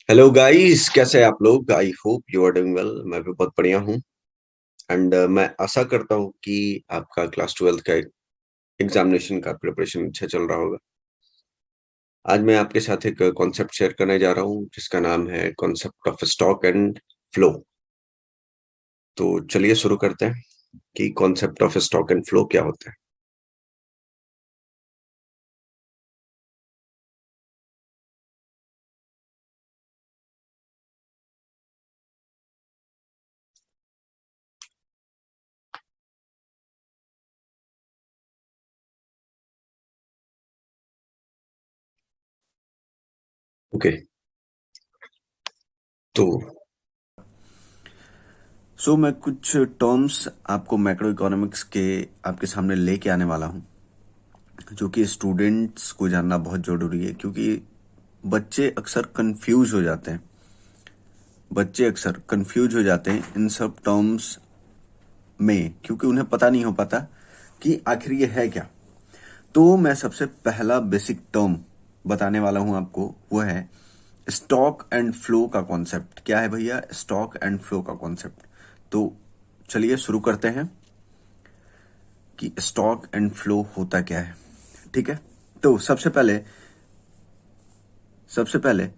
Hello guys, कैसे हैं आप लोग? I hope you are doing well. मैं भी बहुत बढ़िया हूँ। एंड मैं आशा करता हूँ कि आपका क्लास 12th का एग्जामिनेशन का प्रिपरेशन अच्छा चल रहा होगा। आज मैं आपके साथ एक कॉन्सेप्ट शेयर करने जा रहा हूँ जिसका नाम है concept of stock and flow. तो चलिए शुरू करते हैं कि concept of stock and flow क्या होता है। ओके, तो मैं कुछ टर्म्स आपको मैक्रो इकोनॉमिक्स के आपके सामने लेके आने वाला हूँ, जो कि स्टूडेंट्स को जानना बहुत ज़रूरी है, क्योंकि बच्चे अक्सर कंफ्यूज हो जाते हैं। बच्चे अक्सर कंफ्यूज हो जाते हैं इन सब टर्म्स में, क्योंकि उन्हें पता नहीं हो पाता कि आखिर ये है क्या। तो मैं सबसे पहला बेसिक टर्म बताने वाला हूँ आपको, वो है स्टॉक एंड फ्लो का कॉन्सेप्ट। क्या है भैया? स्टॉक एंड फ्लो का कॉन्सेप्ट। तो चलिए शुरू करते हैं कि स्टॉक एंड फ्लो होता क्या है। ठीक है, तो सबसे पहले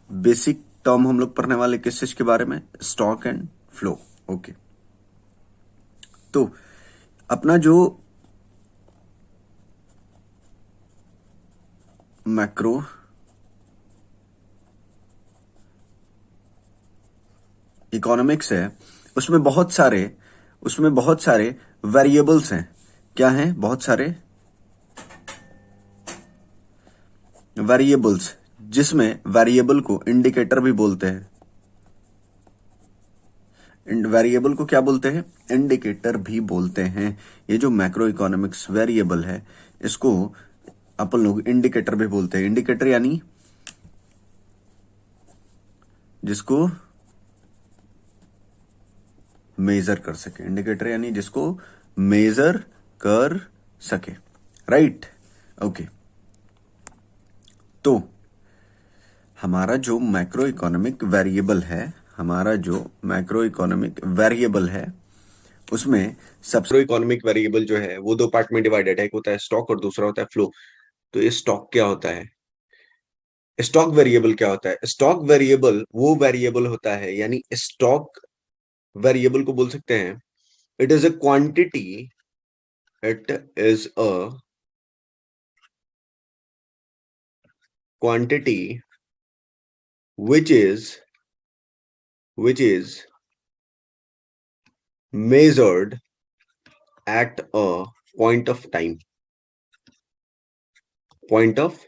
बेसिक टर्म हम लोग पढ़ने वाले किस चीज के बारे में? Stock and flow. ओके, तो अपना जो मैक्रो इकोनॉमिक्स है, उसमें बहुत सारे वेरिएबल्स हैं। क्या हैं? बहुत सारे वेरिएबल्स, जिसमें वेरिएबल को इंडिकेटर भी बोलते हैं। वेरिएबल को क्या बोलते हैं? इंडिकेटर भी बोलते हैं। ये जो मैक्रो इकोनॉमिक्स वेरिएबल है, इसको अपन लोग इंडिकेटर भी बोलते हैं। इंडिकेटर यानी जिसको मेजर कर सके। इंडिकेटर यानी जिसको मेजर कर सके। राइट? ओके, तो हमारा जो मैक्रो इकोनॉमिक वेरिएबल है, उसमें सबसे मैक्रो इकोनॉमिक वेरिएबल जो है वो दो पार्ट में डिवाइडेड है। एक होता है स्टॉक और दूसरा होता है फ्लो। तो ये स्टॉक क्या होता है? स्टॉक वेरिएबल क्या होता है? स्टॉक वेरिएबल वो वेरिएबल होता है, यानी स्टॉक वेरिएबल को बोल सकते हैं it is a quantity. It is a quantity which is measured at a point of time. Point of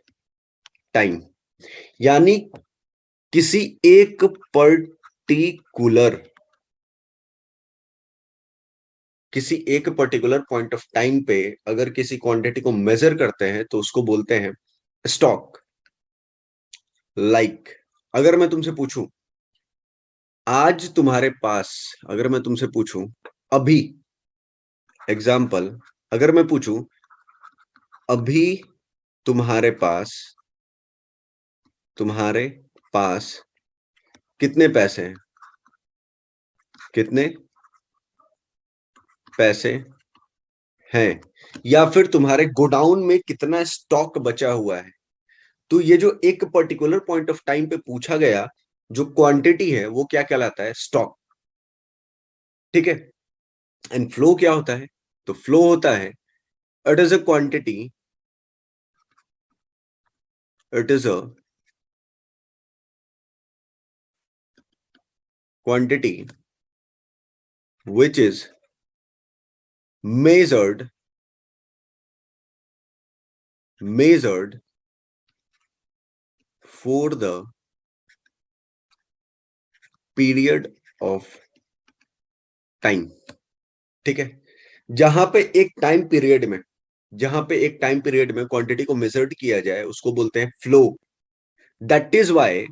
time यानी किसी एक पर्टिकुलर किसी एक पर्टिकुलर पॉइंट ऑफ टाइम पे अगर किसी क्वांटिटी को मेजर करते हैं तो उसको बोलते हैं स्टॉक। लाइक अगर मैं तुमसे पूछूं आज तुम्हारे पास, अगर मैं तुमसे पूछूं अभी, एग्जाम्पल, अगर मैं पूछूं अभी तुम्हारे पास तुम्हारे पास कितने पैसे हैं, कितने पैसे हैं, या फिर तुम्हारे गोडाउन में कितना स्टॉक बचा हुआ है। तो ये जो एक पर्टिकुलर पॉइंट ऑफ टाइम पे पूछा गया जो क्वांटिटी है वो क्या कहलाता है? स्टॉक। ठीक है। एंड फ्लो क्या होता है? तो फ्लो होता है it is a quantity, it is a quantity which is measured measured for the period of time। ठीक है। जहां पे एक टाइम पीरियड में जहां पे एक टाइम पीरियड में क्वांटिटी को मेजर्ड किया जाए उसको बोलते हैं flow. That is why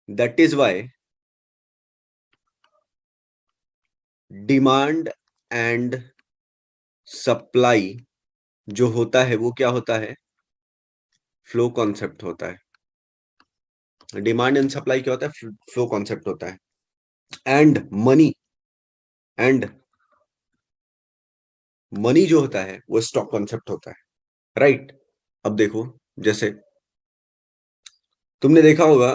that is why demand and supply जो होता है वो क्या होता है? फ्लो कॉन्सेप्ट होता है। डिमांड एंड सप्लाई क्या होता है? फ्लो कॉन्सेप्ट होता है। एंड मनी जो होता है वो स्टॉक कॉन्सेप्ट होता है, राइट? अब देखो, जैसे तुमने देखा होगा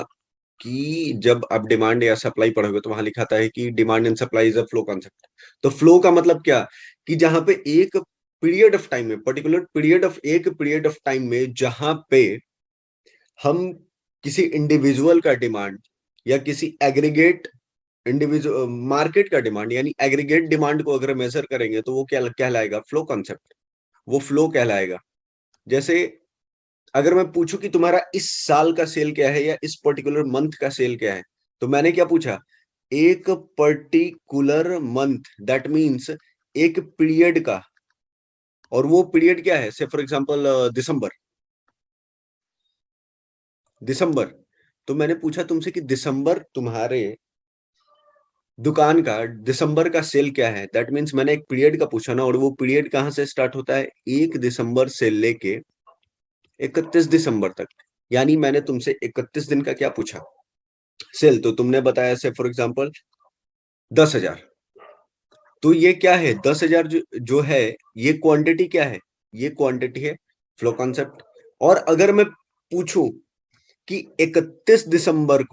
कि जब आप डिमांड या सप्लाई पढ़ोगे तो वहां लिखा था है कि demand and supply is a flow concept. तो फ्लो का मतलब क्या? कि जहां पे एक पीरियड ऑफ टाइम में, पर्टिकुलर पीरियड ऑफ टाइम में, जहां पे हम किसी इंडिविजुअल का डिमांड या किसी एग्रीगेट इंडिविजुअल मार्केट का डिमांड यानी एग्रीगेट डिमांड को अगर मेजर करेंगे तो वो क्या कहलाएगा? Flow concept. वो फ्लो कहलाएगा। जैसे अगर मैं पूछूं कि तुम्हारा इस साल का सेल क्या है या इस पर्टिकुलर मंथ का सेल क्या है, तो मैंने क्या पूछा? एक पर्टिकुलर मंथ, दैट मीन्स एक पीरियड का। और वो पीरियड क्या है? से फॉर एग्जांपल दिसंबर। दिसंबर। तो मैंने पूछा तुमसे कि दिसंबर तुम्हारे दुकान का दिसंबर का सेल क्या है? दैट मीन्स मैंने एक पीरियड का पूछा ना, और वो पीरियड कहां से स्टार्ट होता है? 1 दिसंबर से लेके 31 दिसंबर तक। यानी मैंने तुमसे 31 दिन का क्या पूछा? सेल। तो तुमने बताया से फॉर एग्जांपल 10,000। तो ये क्या है? 10,000 जो है, ये क्वांटिटी क्या है? ये क्वांटिटी है, फ्लो कॉन्सेप्ट। और अगर मैं पूछूं कि 31 दिसंबर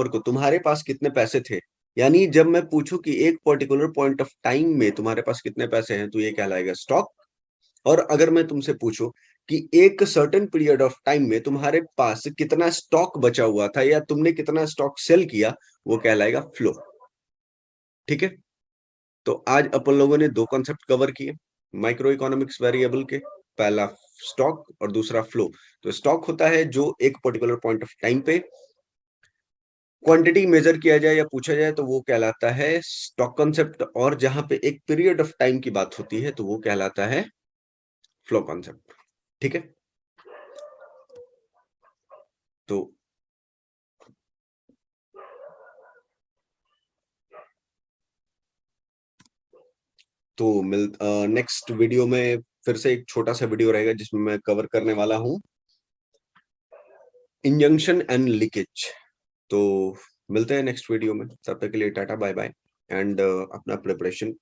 को तुम्हारे पास कितने पैसे थे, यानी जब मैं पूछूं कि एक पर्टिकुलर पॉइंट ऑफ टाइम में तुम्हारे पास कितने पैसे हैं, तो ये कहलाएगा स्टॉक। और अगर मैं तुमसे पूछूं कि एक सर्टेन पीरियड ऑफ टाइम में तुम्हारे पास कितना स्टॉक बचा हुआ था या तुमने कितना स्टॉक सेल किया, वो कहलाएगा फ्लो। ठीक है? तो आज अपन लोगों ने दो कॉन्सेप्ट कवर किए माइक्रो इकोनॉमिक्स वेरिएबल के। पहला स्टॉक और दूसरा फ्लो। तो स्टॉक होता है जो एक पर्टिकुलर पॉइंट ऑफ टाइम पे क्वांटिटी मेजर किया जाए या पूछा जाए तो वो कहलाता है स्टॉक कॉन्सेप्ट, और जहां पे एक पीरियड ऑफ टाइम की बात होती है तो वो कहलाता है फ्लो कॉन्सेप्ट। ठीक है? तो मिल नेक्स्ट वीडियो में फिर से एक छोटा सा वीडियो रहेगा जिसमें मैं कवर करने वाला हूं इंजंक्शन एंड लीकेज। तो मिलते हैं नेक्स्ट वीडियो में। तब तक के लिए टाटा बाय बाय। एंड अपना प्रिपरेशन